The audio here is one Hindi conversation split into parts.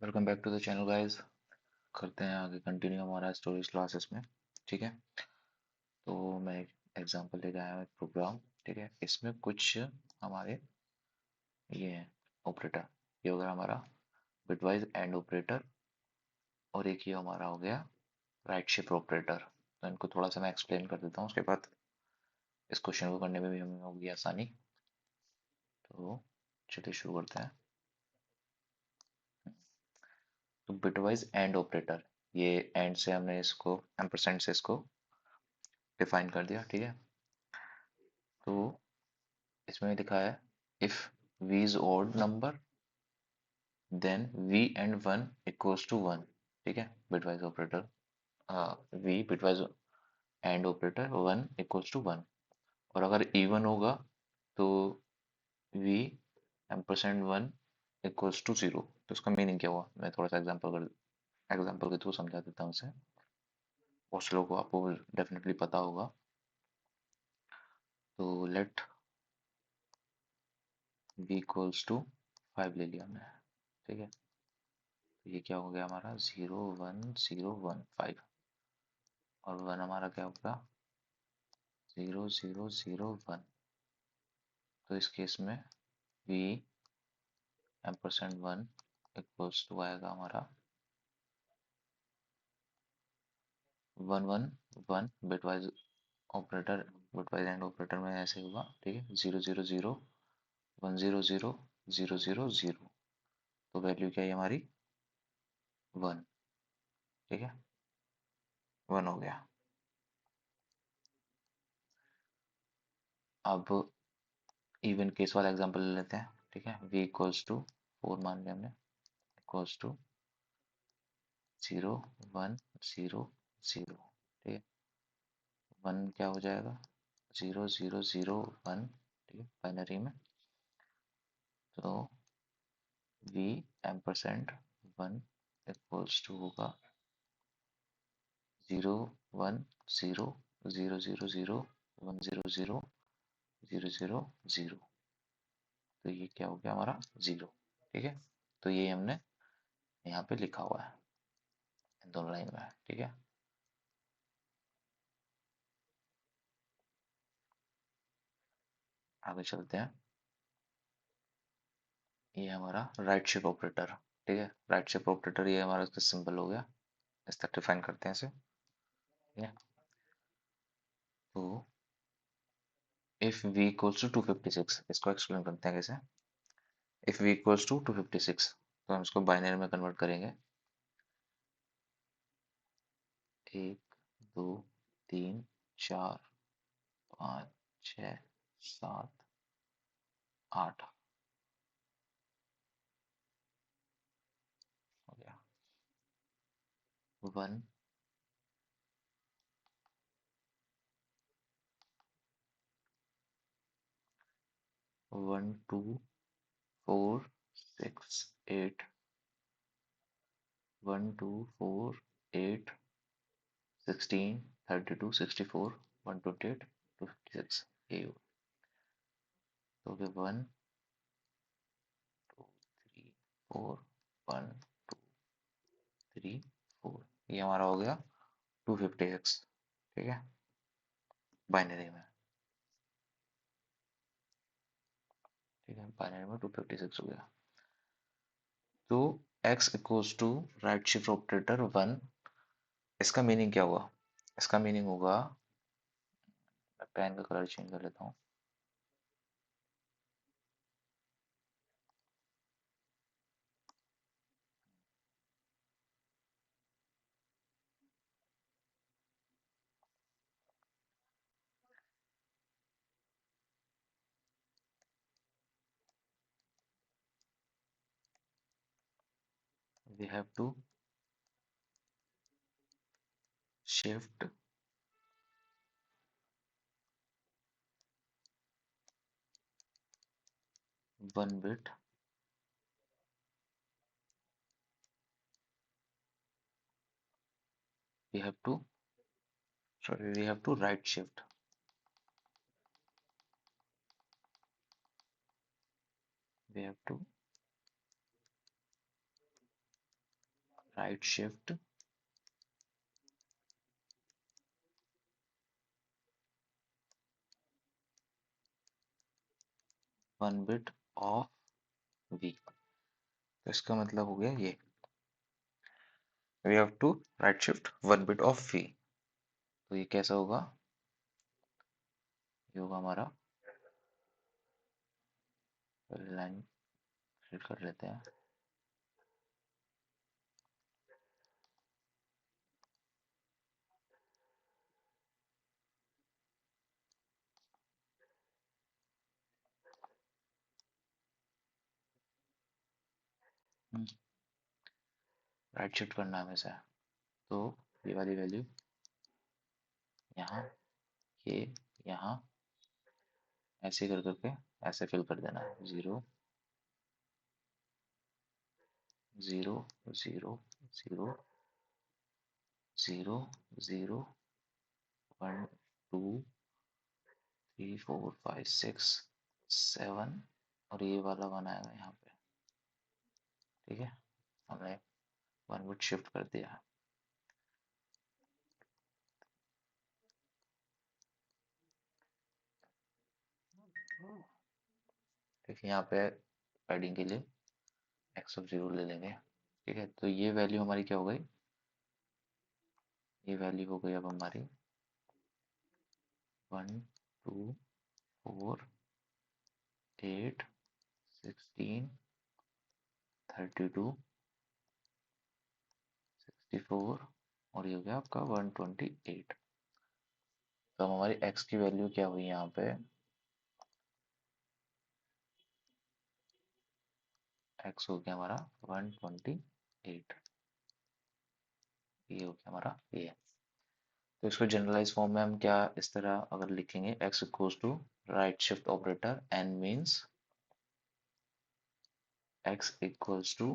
Welcome back to the channel guys. करते हैं आगे कंटिन्यू हमारा स्टोरेज क्लासेस में। ठीक है, तो मैं एक एग्जांपल लेके आया हूँ, एक प्रोग्राम। ठीक है, इसमें कुछ हमारे ये हैं ऑपरेटर। ये हो गया हमारा बिटवाइज एंड ऑपरेटर, और एक ये हमारा हो गया राइट शिफ्ट ऑपरेटर। तो इनको थोड़ा सा मैं एक्सप्लेन कर देता हूँ, उसके बाद इस क्वेश्चन को करने में भी हमें होगी आसानी। तो चलिए शुरू करते हैं। तो बिटवाइज एंड ऑपरेटर, ये एंड से हमने इसको एम्परसेंड से इसको डिफाइन कर दिया। ठीक है, तो इसमें लिखा है if v is odd number then v and 1 equals to 1। ठीक है, bitwise operator, v bitwise and operator 1 equals to 1। और अगर इवन होगा तो v एम्परसेंड 1 इक्वल्स टू 0। तो इसका मीनिंग क्या हुआ, मैं थोड़ा सा एग्जांपल के थ्रू समझा देता हूँ इसे। बहुत लोगों को आपको डेफिनेटली पता होगा। तो लेट v इक्वल्स टू 5 ले लिया हमने। ठीक है, तो ये क्या हो गया हमारा 0 1 0 1 5। और 1 हमारा क्या होगा 0 0 0 1। तो इस केस में v एम्परसेंड 1 इक्वल्स टू आएगा हमारा 1 1 1। Bitwise operator, bitwise and operator में ऐसे होगा। ठीक है, 0 0 0 1 0 0 0 0 0। तो वैल्यू क्या है हमारी 1। ठीक है, 1 हो गया। अब इवन केस वाला एग्जांपल ले लेते हैं। ठीक है, v इक्वल्स टू 4 मान लिया हमने, इक्वल्स टू 0 1 0 0। ठीक है, 1 क्या हो जाएगा 0 0 0 1। ठीक है, बाइनरी में। तो v एम्परसेंड 1 इक्वल्स टू होगा 0 1 0 0 0 0 1 0 0 0 0 0। तो ये क्या हो गया हमारा 0। ठीक है, तो ये हमने यहाँ पे लिखा हुआ है इन दोनों लाइन में। ठीक है, आगे चलते हैं। ये हमारा राइट शिफ्ट ऑपरेटर। ठीक है, राइट शिफ्ट ऑपरेटर ये हमारा इसका सिंबल हो गया। इस तक डिफाइन करते हैं इसे। ठीक है, तो इफ v इक्वल्स टू 256, इसको एक्सप्लेन करते हैं कैसे। इफ v इक्वल्स टू 256, तो हम इसको बाइनरी में कन्वर्ट करेंगे। 1 2 3 4 5 6 7 8 हो गया। 1 1 2 4 6 8 1 2 4 8 16 32 64 128 256। ये हो। तो फिर 1 2 3 4 1 2 3 4, ये हमारा हो गया 256। ठीक है, बाइनरी में। ठीक है, बाइनरी में 256 हो गया। तो x equals to right shift operator 1। इसका मीनिंग क्या हुआ, इसका मीनिंग होगा, मैं पेन का कलर चेंज कर लेता हूँ। We have to shift 1 bit we have to we have to right shift we have to right shift 1 bit of v। तो इसका मतलब हो गया ये, we have to right shift 1 bit of v। तो ये कैसा होगा, ये होगा हमारा, लाइन फिल कर लेते हैं। राइट शिफ्ट करना है हमें से, तो ये वाली वैल्यू यहाँ, ये यहाँ, ऐसे कर करके ऐसे फिल कर देना है। 0 0 0 0 0 0 1 2 3 4 5 6 7, और ये वाला बनाएगा यहाँ पे। ठीक है, हमने 1 बिट शिफ्ट कर दिया। ठीक है, यहाँ पे पैडिंग के लिए x ऑफ 0 ले लेंगे। ठीक है, तो ये वैल्यू हमारी क्या हो गई, ये वैल्यू हो गई अब हमारी 1 2 4 8 16 32 64, और ये हो गया आपका 128। तो हमारी x की वैल्यू क्या हुई यहाँ पे, x हो गया हमारा 128। ये हो गया हमारा ये। तो इसको जनरलाइज फॉर्म में हम क्या इस तरह अगर लिखेंगे, x equals to right shift operator n means x equals to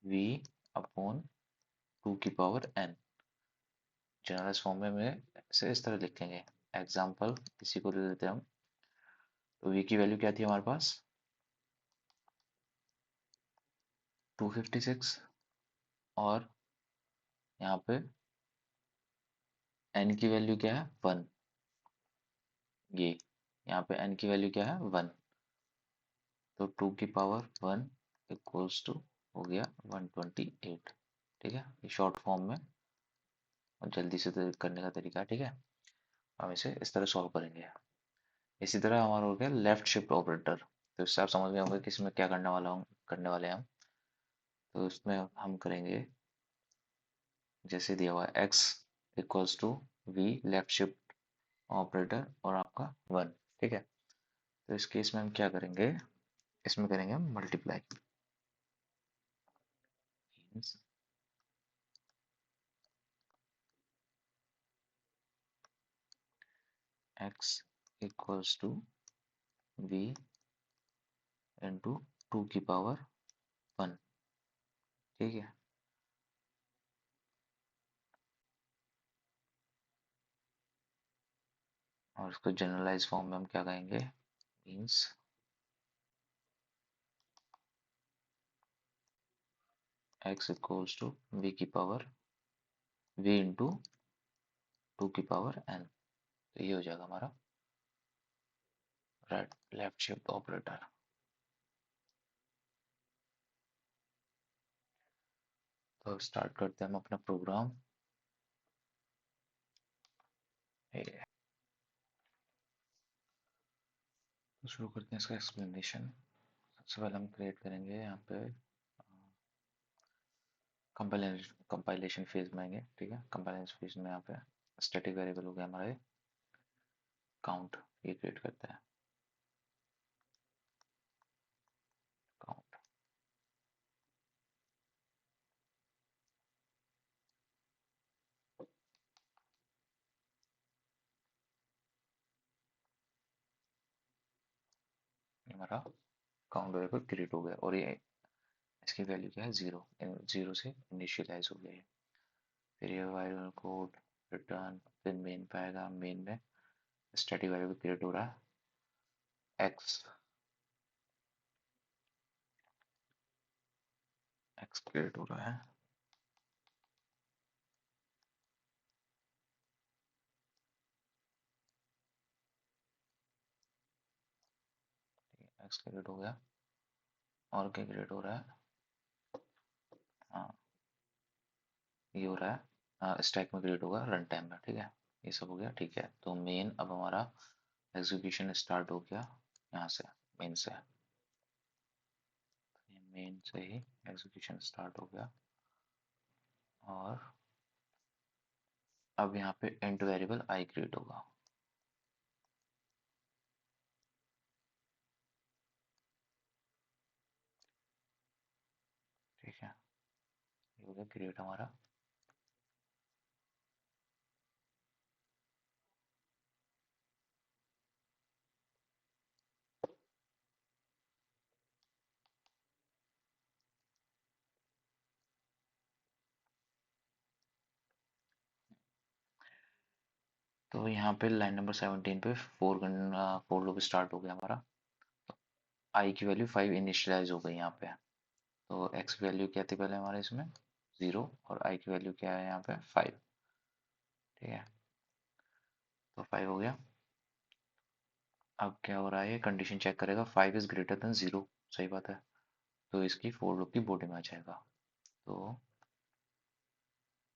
v upon 2 की पावर n। जनरलाइज फॉर्म में हमें इसे इस तरह लिखेंगे। एग्जाम्पल इसी को ले लेते हैं हम। तो v की वैल्यू क्या थी हमारे पास, 256, और यहाँ पे n की वैल्यू क्या है 1, ये यहाँ पे n की वैल्यू क्या है 1, तो 2 की पावर 1 इक्वल्स टू हो गया 128। ठीक है, ये शॉर्ट फॉर्म में और जल्दी से करने का तरीका है। ठीक है, हम इसे इस तरह सॉल्व करेंगे। इसी तरह हमारा हो गया लेफ्ट शिफ्ट ऑपरेटर। तो इससे आप समझ गए होंगे कि इसमें क्या करने वाले हैं हम। तो इसमें हम करेंगे जैसे दिया हुआ है, x equals to v left shift operator और आपका 1। ठीक है, तो इस केस में हम क्या करेंगे, इसमें करेंगे हम multiply. x equals to v into 2 की पावर 1। ठीक है, और इसको जनरलाइज फॉर्म में हम क्या कहेंगे, means x equals to v की पावर v इंटू 2 की पावर n। तो ये हो जाएगा हमारा राइट लेफ्ट शिफ्ट ऑपरेटर। तो स्टार्ट करते हैं हम अपना प्रोग्राम। तो शुरू करते हैं इसका एक्सप्लेनेशन। सबसे पहले हम क्रिएट करेंगे यहाँ पे कंपाइलेशन फेज में आएंगे। ठीक है, कंपाइलेशन फेज में यहाँ पे स्टैटिक वेरिएबल हो गया हमारा ये काउंट, ये क्रिएट करता है काउंट। हमारा काउंट वेरिएबल क्रिएट हो गया, और ये इसकी वैल्यू क्या है 0, 0 से इनिशियलाइज हो गया है। फिर ये वाइल कोड रिटर्न, फिर मेन पे आएगा, मेन में स्टैटिक वेरिएबल क्रिएट हो रहा है x। एक्स क्रिएट हो रहा है। एक्स क्रिएट हो गया। और क्या क्रिएट हो रहा है? हाँ, ये हो रहा है स्टैक में क्रिएट होगा रन टाइम में, ठीक है। ये सब हो गया, ठीक है। तो मेन अब हमारा एग्जीक्यूशन स्टार्ट हो गया यहाँ से, मेन से। मेन से ही एग्जीक्यूशन स्टार्ट हो गया। और अब यहाँ पे इंट वेरिएबल आई क्रिएट होगा। ठीक है, ये हो गया क्रिएट हमारा। तो यहाँ पे लाइन नंबर 17 पे फोर लूप स्टार्ट हो गया हमारा। आई की वैल्यू 5 इनिशियलाइज हो गई यहाँ पे। तो एक्स की वैल्यू क्या थी पहले हमारे इसमें? 0, और आई की वैल्यू क्या है यहाँ पे? 5। ठीक है, तो 5 हो गया। अब क्या हो रहा है, कंडीशन चेक करेगा 5 इज ग्रेटर देन 0। सही बात है, तो इसकी फोर लूप की बॉडी में आ जाएगा। तो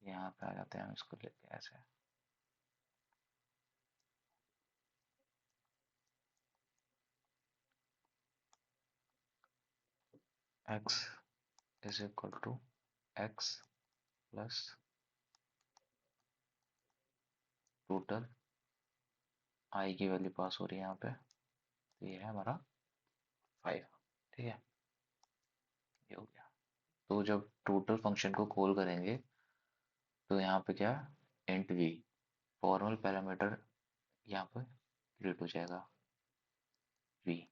यहाँ पे आ जाते हैं हम इसको लेके ऐसे। x is equal to x plus total i की वैल्यू पास हो रही है यहाँ पे, तो ये है हमारा 5। ठीक है, ये हो गया। तो जब टोटल फंक्शन को कॉल करेंगे तो यहाँ पे क्या, इंट वी फॉर्मल पैरामीटर यहाँ पर क्रिएट हो जाएगा, वी।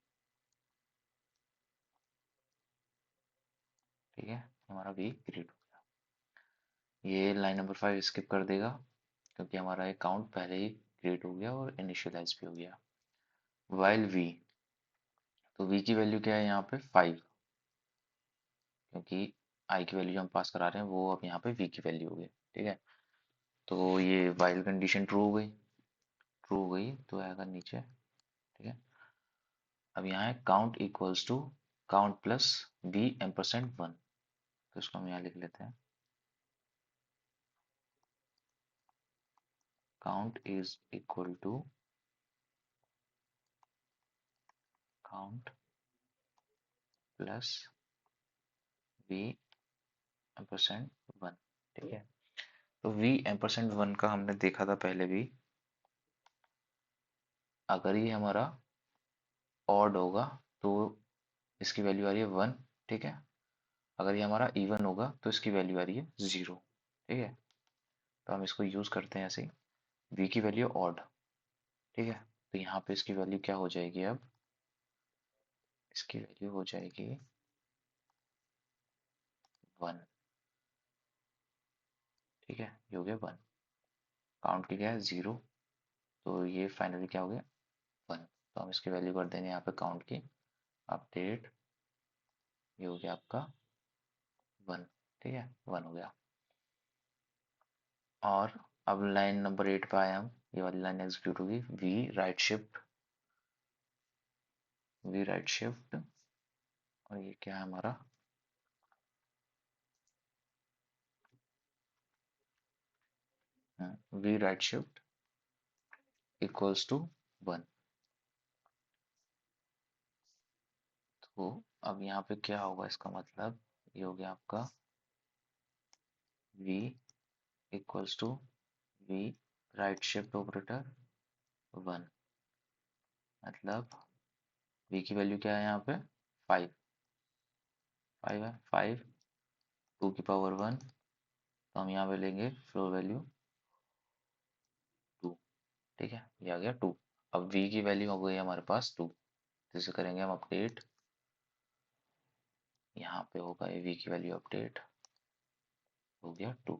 ठीक है, हमारा वी क्रिएट हो गया। ये लाइन नंबर 5 स्किप कर देगा क्योंकि हमारा अकाउंट पहले ही क्रिएट हो गया और इनिशियलाइज भी हो गया। वाइल वी, तो वी की वैल्यू क्या है यहाँ पे? 5, क्योंकि आई की वैल्यू हम पास करा रहे हैं वो अब यहाँ पे वी की वैल्यू हो गई। ठीक है, तो ये वाइल कंडीशन ट्रू हो गई। ट्रू हो गई तो आएगा नीचे। ठीक है, अब यहाँ है count equals to count plus v %1। तो इसको हम यहाँ लिख लेते हैं, count is equal to count plus v %1। ठीक है, तो वी %1 का हमने देखा था पहले भी। अगर ये हमारा ऑड होगा तो इसकी वैल्यू आ रही है 1। ठीक है, अगर ये हमारा इवन होगा तो इसकी वैल्यू आ रही है 0। ठीक है, तो हम इसको यूज करते हैं ऐसे ही। वी की वैल्यू ऑड। ठीक है, तो यहाँ पे इसकी वैल्यू क्या हो जाएगी अब? इसकी वैल्यू हो जाएगी 1। ठीक है, ये हो गया 1। काउंट की क्या है? 0। तो ये फाइनली क्या हो गया? 1। तो हम इसकी वैल्यू कर देंगे यहाँ पे काउंट की अपडेट। ये हो गया आपका 1। ठीक है, 1 हो गया। और अब लाइन नंबर 8 पे आए हम। ये वाली लाइन एग्जीक्यूट होगी, वी राइट शिफ्ट। और ये क्या है हमारा? V right shift equals to 1। तो अब यहाँ पे क्या होगा, इसका मतलब ये हो गया आपका v equals to v right shift operator 1। मतलब v की वैल्यू क्या है यहाँ पे? 5। 5 है, 5 2 की पावर 1। तो हम यहाँ पे लेंगे फ्लोर वैल्यू 2। ठीक है, ये आ गया 2। अब v की वैल्यू हो गई हमारे पास 2। जैसे करेंगे हम अपडेट, यहाँ पे होगा ये v की वैल्यू अपडेट हो गया 2।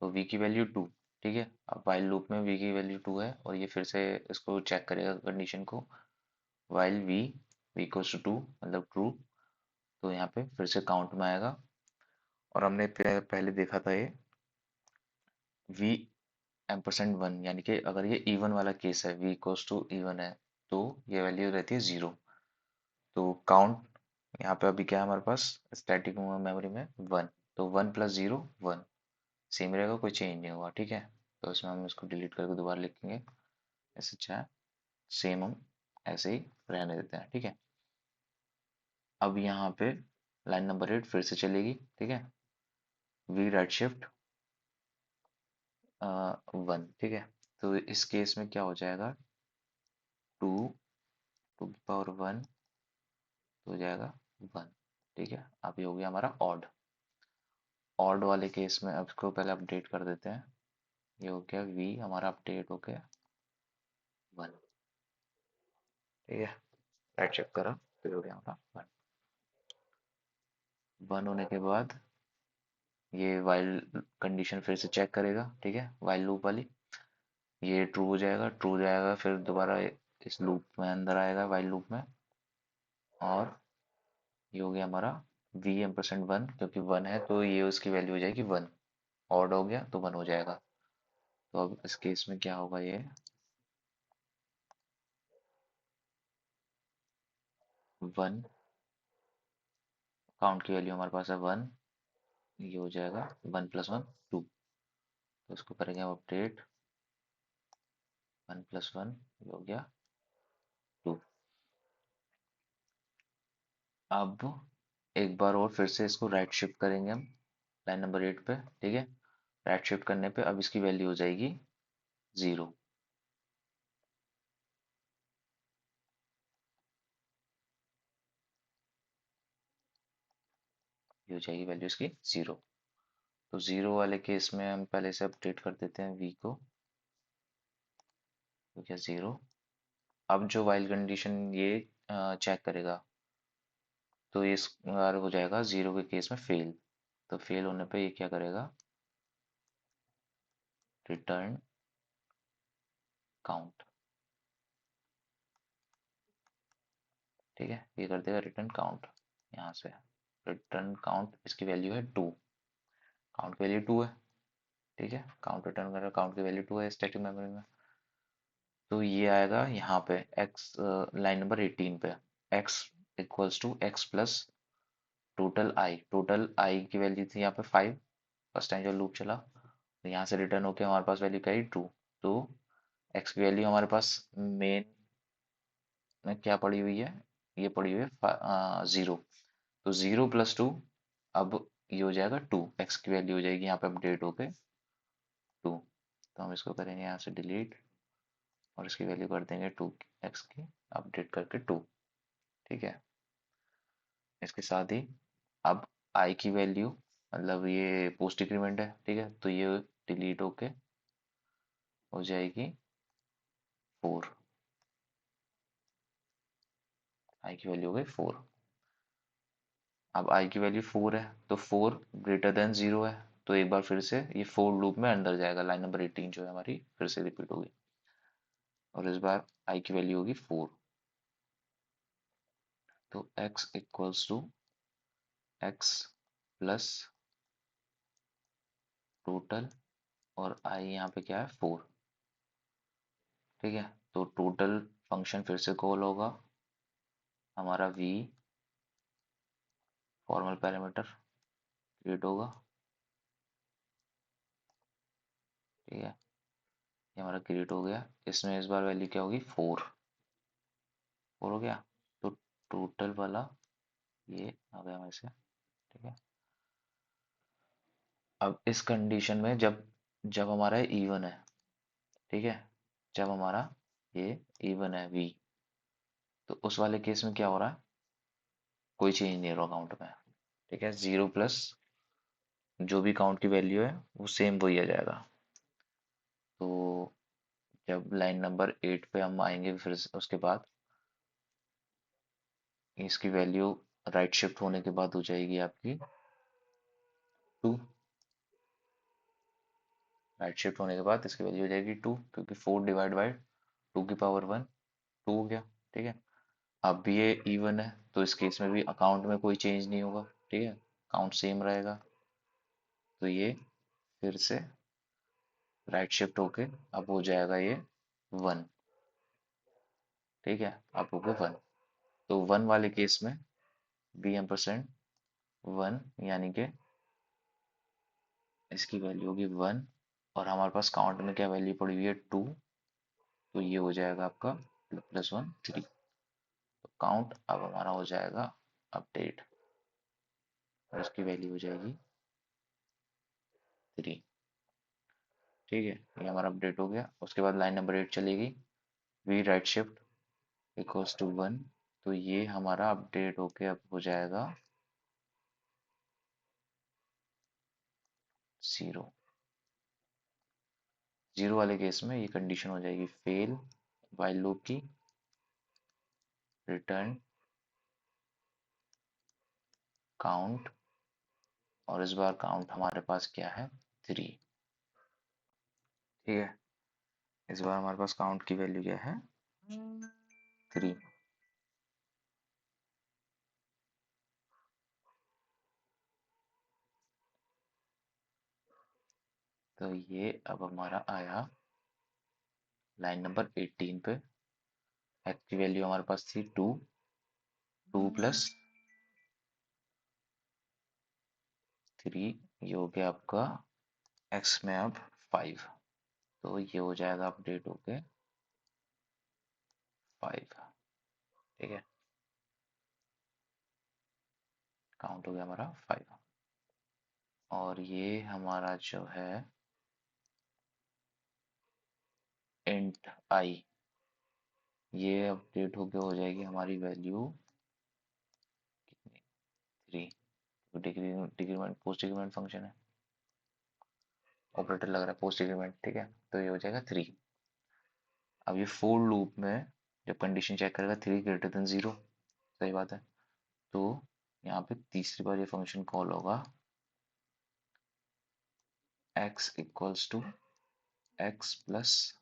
तो v की वैल्यू 2। ठीक है, अब वाइल लूप में v की वैल्यू 2 है और ये फिर से इसको चेक करेगा कंडीशन को। वाइल v इक्वल्स टू 2 मतलब ट्रू। तो यहाँ पे फिर से काउंट में आएगा और हमने पहले देखा था ये वी एम्परसेंड वन, यानी कि अगर ये इवन वाला केस है, वी इक्वल्स टू इवन है, तो ये वैल्यू रहती है 0। तो काउंट यहाँ पे अभी क्या है हमारे पास स्टैटिक मेमोरी में 1, तो 1 + 0 1 सेम रहेगा, कोई चेंज नहीं हुआ, ठीक है। तो इसमें हम इसको डिलीट करके दोबारा लिखेंगे, ऐसे अच्छा है, सेम हम ऐसे ही रहने देते हैं, ठीक है। अब यहाँ पे लाइन नंबर 8 फिर से चलेगी, ठीक है। वी राइट शिफ्ट 1, ठीक है। तो इस केस में क्या हो जाएगा, 2 टू द पावर 1 हो जाएगा 1, ठीक है। अब ये हो गया हमारा ऑड। ऑड वाले केस में अब इसको पहले अपडेट कर देते हैं, ये हो गया वी हमारा अपडेट हो गया 1, ठीक है। राइट शिफ्ट करा, फिर हो गया हमारा 1। 1 होने के बाद ये वाइल कंडीशन फिर से चेक करेगा, ठीक है, वाइल लूप वाली। ये ट्रू हो जाएगा, ट्रू हो जाएगा, फिर दोबारा इस लूप में अंदर आएगा वाइल लूप में, और ये हो गया हमारा वी एम्परसेंड 1, क्योंकि 1 है तो ये उसकी वैल्यू हो जाएगी 1। ऑड हो गया तो 1 हो जाएगा। तो अब इस केस में क्या होगा, ये 1, काउंट की वैल्यू हमारे पास है 1, ये हो जाएगा 1 + 1 2। तो इसको करेंगे हम अपडेट, 1 + 1 ये हो गया 2। अब एक बार और फिर से इसको राइट शिफ्ट करेंगे हम लाइन नंबर 8 पे, ठीक है। राइट शिफ्ट करने पे अब इसकी वैल्यू हो जाएगी 0, ये हो जाएगी वैल्यू इसकी 0। तो 0 वाले केस में हम पहले से अपडेट कर देते हैं वी को, हो गया 0। अब जो वाइल कंडीशन ये चेक करेगा, तो ये इस बार हो जाएगा 0 के केस में फेल। तो फेल होने पे ये क्या करेगा, रिटर्न काउंट, ठीक है। ये कर देगा रिटर्न काउंट, यहाँ से रिटर्न काउंट, इसकी वैल्यू है 2, काउंट की वैल्यू 2 है, ठीक है। काउंट रिटर्न कर रहा है, काउंट की वैल्यू 2 है स्टैटिक मेमोरी में। तो ये आएगा यहाँ पे एक्स, लाइन नंबर 18 पे, x equals to x plus total i की वैल्यू थी यहाँ पे 5, फर्स्ट टाइम जब लूप चला, तो यहाँ से रिटर्न होके हमारे पास वैल्यू क्या आई 2। तो एक्स की वैल्यू हमारे पास मेन में क्या पड़ी हुई है, ये पड़ी हुई है 0। तो 0 + 2, अब ये हो जाएगा 2, एक्स की वैल्यू हो जाएगी यहाँ पे अपडेट होके 2। तो हम इसको करेंगे यहाँ से डिलीट, और इसकी वैल्यू कर देंगे 2, एक्स की अपडेट करके 2, ठीक है। इसके साथ ही अब आई की वैल्यू, मतलब ये पोस्ट इंक्रीमेंट है, ठीक है, तो ये डिलीट होके हो जाएगी 4, आई की वैल्यू हो गई 4। अब आई की वैल्यू 4 है, तो 4 ग्रेटर देन 0 है, तो एक बार फिर से ये 4 लूप में अंदर जाएगा, लाइन नंबर 18 जो है हमारी फिर से रिपीट होगी, और इस बार आई की वैल्यू होगी 4। तो x equals to x plus total, और आई यहाँ पे क्या है 4, ठीक है। तो टोटल फंक्शन फिर से कॉल होगा, हमारा v फॉर्मल पैरामीटर क्रिएट होगा, ठीक है। ये हमारा क्रिएट हो गया, इसमें इस बार वैल्यू क्या होगी 4, 4 हो गया। तो टोटल वाला ये आ गया हमारे से, ठीक है। अब इस कंडीशन में जब जब हमारा इवन है, ठीक है, जब हमारा ये इवन है v, तो उस वाले केस में क्या हो रहा है, कोई चेंज नहीं हो रहा काउंट में, ठीक है। 0 प्लस जो भी काउंट की वैल्यू है वो सेम वही आ जाएगा। तो जब लाइन नंबर 8 पे हम आएंगे फिर उसके बाद इसकी वैल्यू राइट शिफ्ट होने के बाद हो जाएगी आपकी 2, राइट शिफ्ट होने के बाद इसकी वैल्यू हो जाएगी 2, क्योंकि 4 डिवाइड बाई 2 की पावर 1 2 हो गया, ठीक है। अब भी ये इवन है, तो इस केस में भी अकाउंट में कोई चेंज नहीं होगा, ठीक है, काउंट सेम रहेगा। तो ये फिर से राइट शिफ्ट होके अब हो जाएगा ये 1। ठीक है, अब हो गया 1। तो 1 वाले केस में बी एम परसेंट 1, यानी कि इसकी वैल्यू होगी 1, और हमारे पास काउंट में क्या वैल्यू पड़ी हुई है 2, तो ये हो जाएगा आपका +1 3। तो काउंट अब हमारा हो जाएगा अपडेट, और इसकी वैल्यू हो जाएगी 3। ठीक है, ये हमारा अपडेट हो गया। उसके बाद लाइन नंबर 8 चलेगी, v right shift equals to 1, तो ये हमारा अपडेट होके अब हो जाएगा 0। 0 वाले केस में ये कंडीशन हो जाएगी फेल व्हाइल लूप की, रिटर्न काउंट, और इस बार काउंट हमारे पास क्या है 3। ठीक है, इस बार हमारे पास काउंट की वैल्यू क्या है 3। तो ये अब हमारा आया लाइन नंबर 18 पे। एक्स की वैल्यू हमारे पास थी 2, 2 प्लस 3, ये हो गया आपका एक्स में अब 5, तो ये हो जाएगा अपडेट होके 5। ठीक है, काउंट हो गया हमारा 5। और ये हमारा जो है इंट आई, ये अपडेट होके हो जाएगी हमारी वैल्यू कितनी 3। डिक्रीमेंट पोस्ट डिक्रीमेंट फंक्शन है, ऑपरेटर लग रहा है पोस्ट डिक्रीमेंट। ठीक है, तो ये हो जाएगा 3। अब ये फोर लूप में जब कंडीशन चेक करेगा 3 ग्रेटर देन 0, सही बात है, तो यहाँ पे तीसरी बार ये फंक्शन कॉल होगा x equals to x plus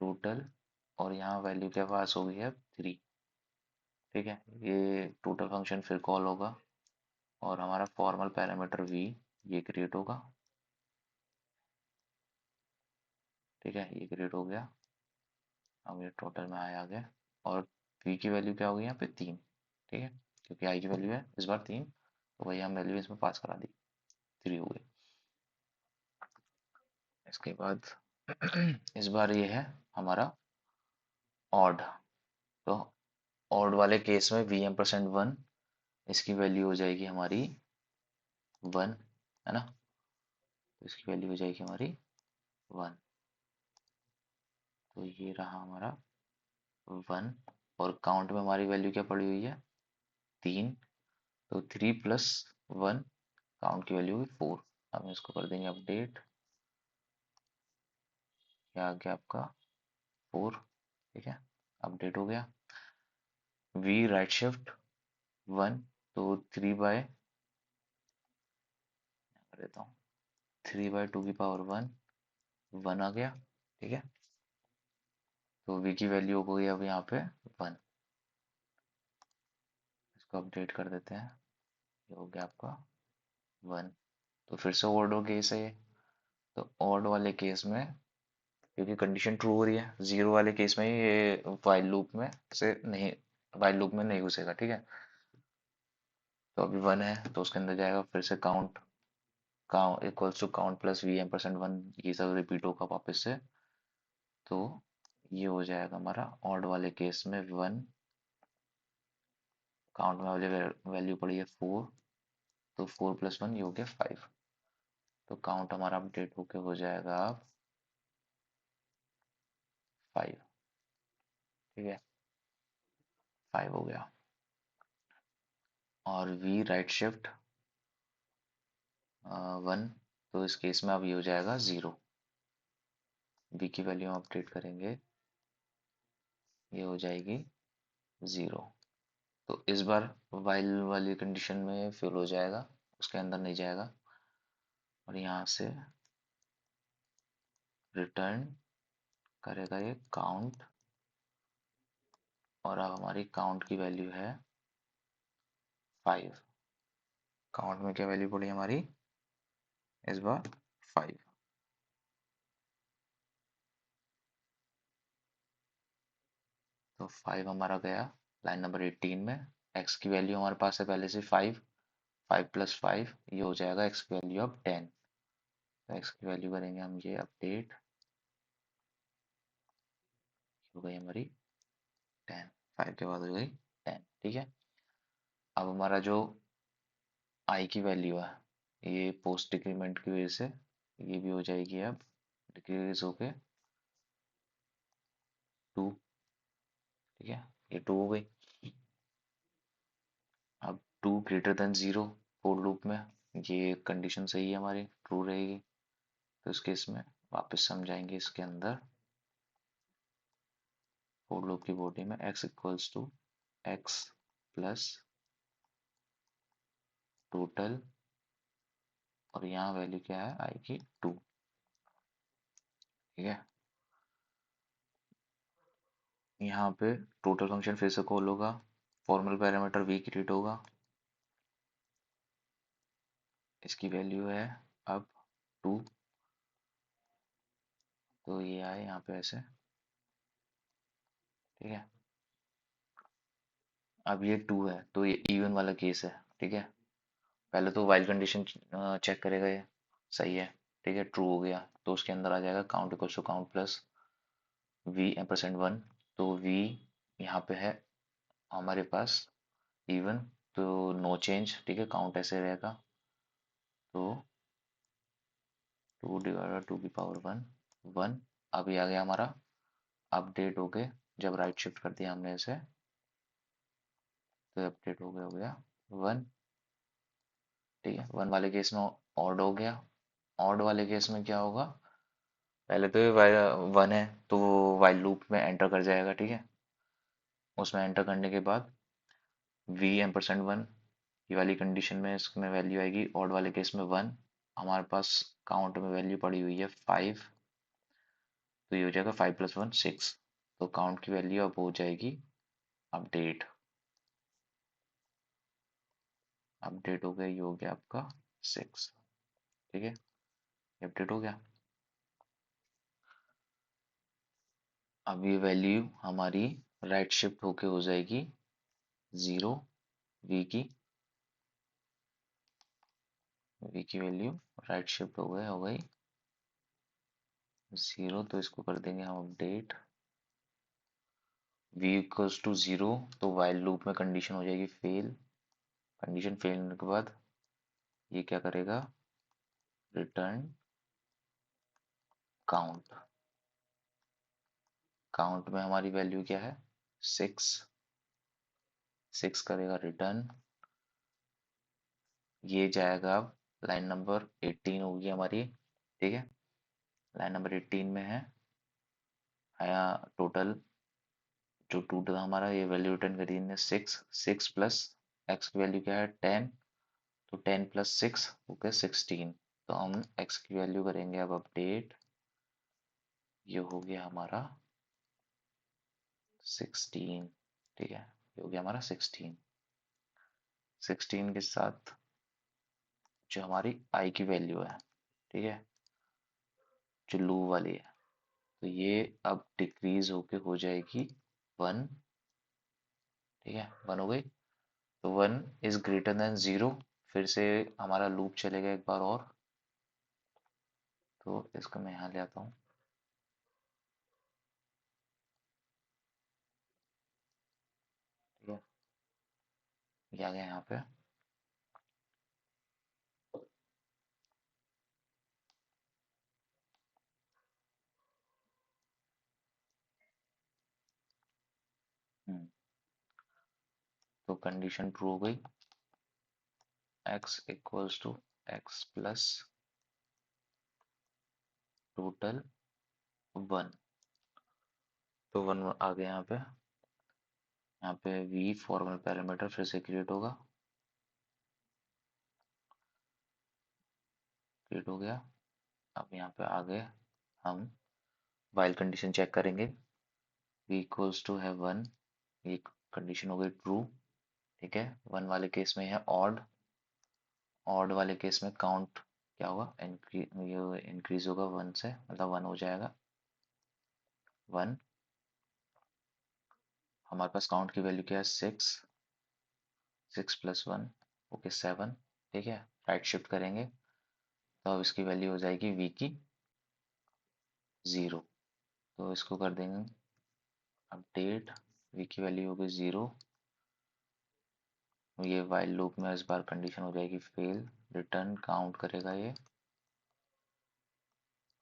total, और यहाँ वैल्यू के पास हो गई है 3। ठीक है, ये टोटल फंक्शन फिर कॉल होगा, और हमारा फॉर्मल पैरामीटर v ये क्रिएट होगा। ठीक है, ये क्रिएट हो गया, अब ये टोटल में आया गया, और v की वैल्यू क्या होगी यहाँ पे 3। ठीक है, क्योंकि i की वैल्यू है इस बार 3, तो वही हम वैल्यू इसमें पास करा दी, 3 हो गई। इसके बाद इस बार ये है हमारा ऑड, तो ऑड वाले केस में वी एम परसेंट 1, इसकी वैल्यू हो जाएगी हमारी 1, है ना, तो इसकी वैल्यू हो जाएगी हमारी 1। तो ये रहा हमारा 1, और काउंट में हमारी वैल्यू क्या पड़ी हुई है 3, तो 3 प्लस 1, काउंट की वैल्यू हुई 4। हम इसको कर देंगे अपडेट, क्या आ गया आपका 4। ठीक है, अपडेट हो गया। वी राइट शिफ्ट 1, तो 3/2 की पावर 1, 1 आ गया। ठीक है, तो v की वैल्यू हो गई अब यहाँ पे 1। इसको अपडेट कर देते हैं, ये हो गया आपका 1। तो फिर से ऑड केस है ये, तो ऑड वाले केस में क्योंकि कंडीशन ट्रू हो रही है, 0 वाले केस में ये वाइल लूप में से नहीं, वाइल लूप में नहीं घुसेगा। ठीक है, तो अभी 1 है तो उसके अंदर जाएगा, फिर से count count equals to count plus v m percent 1, ये सब रिपीट होगा वापस से, तो ये हो जाएगा हमारा ऑड वाले केस में 1, काउंट में वाली वैल्यू पड़ी है 4, तो 4 प्लस 1 ये हो गया 5, तो काउंट हमारा अपडेट होके हो जाएगा अब 5। ठीक है, 5 हो गया। और वी राइट शिफ्ट 1, तो इस केस में अब ये हो जाएगा 0। वी की वैल्यू हम अपडेट करेंगे, ये हो जाएगी 0। तो इस बार वाइल वाली कंडीशन में फिल हो जाएगा, उसके अंदर नहीं जाएगा, और यहाँ से रिटर्न करेगा ये काउंट, और अब हमारी काउंट की वैल्यू है 5। काउंट में क्या वैल्यू पड़ी हमारी इस बार 5। तो 5 हमारा गया लाइन नंबर 18 में। एक्स की वैल्यू हमारे पास है पहले से 5, 5 + 5 ये हो जाएगा एक्स की वैल्यू अब 10। तो एक्स की वैल्यू करेंगे हम ये अपडेट, हो गई हमारी 10, 5 के बाद हो गई 10। ठीक है, अब हमारा जो आई की वैल्यू है ये पोस्ट डिक्रीमेंट की वजह से ये भी हो जाएगी अब डिक्रीज होके 2। ठीक है, ये 2 हो गई। अब 2 > 0 फॉर लूप में ये कंडीशन सही है हमारी, ट्रू रहेगी। तो इस केस में वापस समझाएंगे इसके अंदर फॉर लूप की बॉडी में x equals to x plus total, और यहाँ वैल्यू क्या है आई की 2। ठीक है, यहाँ पे टोटल फंक्शन फिर से कॉल होगा, फॉर्मल पैरामीटर v क्रिएट होगा, इसकी वैल्यू है अब 2। तो ये आए यहाँ पे ऐसे। ठीक है, अब ये 2 है तो ये इवन वाला केस है। ठीक है, पहले तो वाइल कंडीशन चेक करेगा ये सही है। ठीक है, ट्रू हो गया तो उसके अंदर आ जाएगा count equals to count plus v %1। तो v यहाँ पे है हमारे पास इवन, तो नो चेंज। ठीक है, काउंट ऐसे रहेगा। तो 2/2 1 अभी आ गया हमारा अपडेट हो गए। जब राइट शिफ्ट कर दिया हमने इसे तो अपडेट हो गया 1। ठीक है, 1 वाले केस में ऑड हो गया। ऑड वाले केस में क्या होगा, पहले तो ये 1 है तो वो वाइल लूप में एंटर कर जाएगा। ठीक है, उसमें एंटर करने के बाद v %1 ये वाली कंडीशन में इसमें वैल्यू आएगी। ऑड वाले केस में 1, हमारे पास काउंट में वैल्यू पड़ी हुई है 5, तो ये हो जाएगा 5 + 1 6। तो काउंट की वैल्यू अब हो जाएगी अपडेट। अपडेट हो गया, ये हो गया आपका 6। ठीक है, अपडेट हो गया। अब ये वैल्यू हमारी राइट शिफ्ट होके हो जाएगी 0। वी की वैल्यू राइट शिफ्ट हो गई 0। तो इसको कर देंगे हम अपडेट v इक्वल्स टू 0। तो वाइल लूप में कंडीशन हो जाएगी फेल। कंडीशन फेल होने के बाद ये क्या करेगा, रिटर्न काउंट। काउंट में हमारी वैल्यू क्या है 6। 6 करेगा रिटर्न, ये जाएगा अब लाइन नंबर 18 होगी हमारी। ठीक है, लाइन नंबर 18 में है आया टोटल जो टोटल हमारा ये वैल्यू रिटर्न करी हमने 6। 6 प्लस एक्स की वैल्यू क्या है 10, तो 10 + 6 हो गया 16। तो हम एक्स की वैल्यू करेंगे अब अपडेट, ये हो गया हमारा 16। ठीक है, ये हो गया हमारा 16। 16 के साथ जो हमारी आई की वैल्यू है, ठीक है, जो लू वाली है, तो ये अब डिक्रीज होके हो जाएगी 1। ठीक है, 1 हो गई। तो 1 इज ग्रेटर देन 0। फिर से हमारा लूप चलेगा एक बार और। तो इसको मैं यहाँ ले आता हूँ। ठीक है, ये आ गया यहाँ पे। हम्म, तो कंडीशन ट्रू हो गई, x equals to x plus total 1। तो 1 आ गया यहाँ पे। यहाँ पे v फॉर्मल पैरामीटर फिर से क्रिएट होगा, क्रिएट हो गया। अब यहाँ पे आगे हम वाइल कंडीशन चेक करेंगे, v इक्वल्स टू है 1, ये कंडीशन हो गई ट्रू। ठीक है, 1 वाले केस में है ऑड, ऑड वाले केस में काउंट क्या होगा, ये इंक्रीज होगा 1 से, मतलब 1 हो जाएगा 1। हमारे पास काउंट की वैल्यू क्या है 6, 6 + 1 ओके 7। ठीक है, राइट शिफ्ट करेंगे तो अब इसकी वैल्यू हो जाएगी v की 0। तो इसको कर देंगे अपडेट, v की वैल्यू होगी 0। ये वाइल लूप में इस बार कंडीशन हो जाएगी फेल, रिटर्न काउंट करेगा ये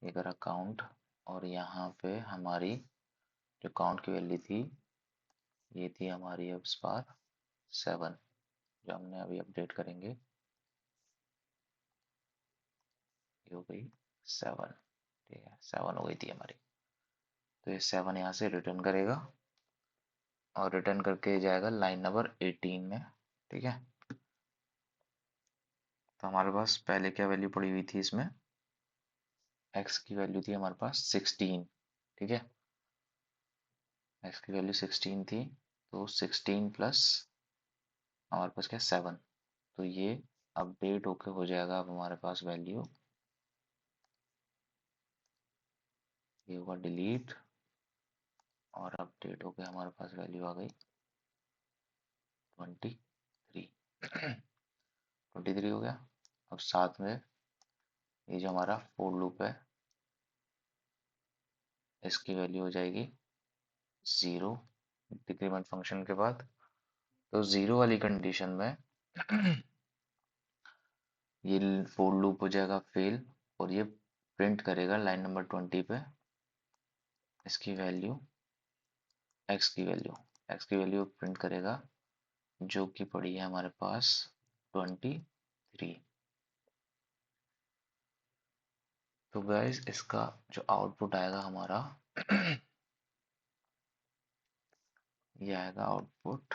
करा काउंट। और यहाँ पे हमारी जो काउंट की वैल्यू थी ये थी हमारी अब इस बार 7, जो हमने अभी अपडेट करेंगे ये हो गई 7। ठीक है, 7 हो गई थी हमारी। तो ये 7 यहाँ से रिटर्न करेगा और रिटर्न करके जाएगा लाइन नंबर 18 में। ठीक है, तो हमारे पास पहले क्या वैल्यू पड़ी हुई थी इसमें, x की वैल्यू थी हमारे पास 16। ठीक है, x की वैल्यू 16 थी, तो 16 प्लस हमारे पास क्या 7। तो ये अपडेट होके हो जाएगा अब हमारे पास वैल्यू, ये होगा डिलीट और अपडेट होके हमारे पास वैल्यू आ गई 23। 23 हो गया। अब साथ में ये जो हमारा फोर लूप है इसकी वैल्यू हो जाएगी 0 डिक्रीमेंट फंक्शन के बाद। तो 0 वाली कंडीशन में ये फोर लूप हो जाएगा फेल और ये प्रिंट करेगा लाइन नंबर 20 पे इसकी वैल्यू, एक्स की वैल्यू प्रिंट करेगा जो कि पड़ी है हमारे पास 23। तो गाइस इसका जो आउटपुट आएगा हमारा ये आएगा आउटपुट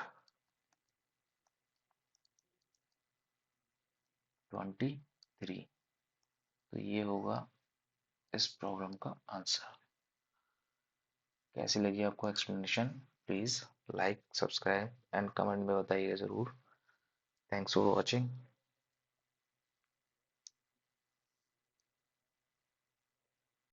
23। तो ये होगा इस प्रॉब्लम का आंसर। कैसी लगी आपको explanation, please like subscribe and comment में बताइएगा ज़रूर। Thanks for watching.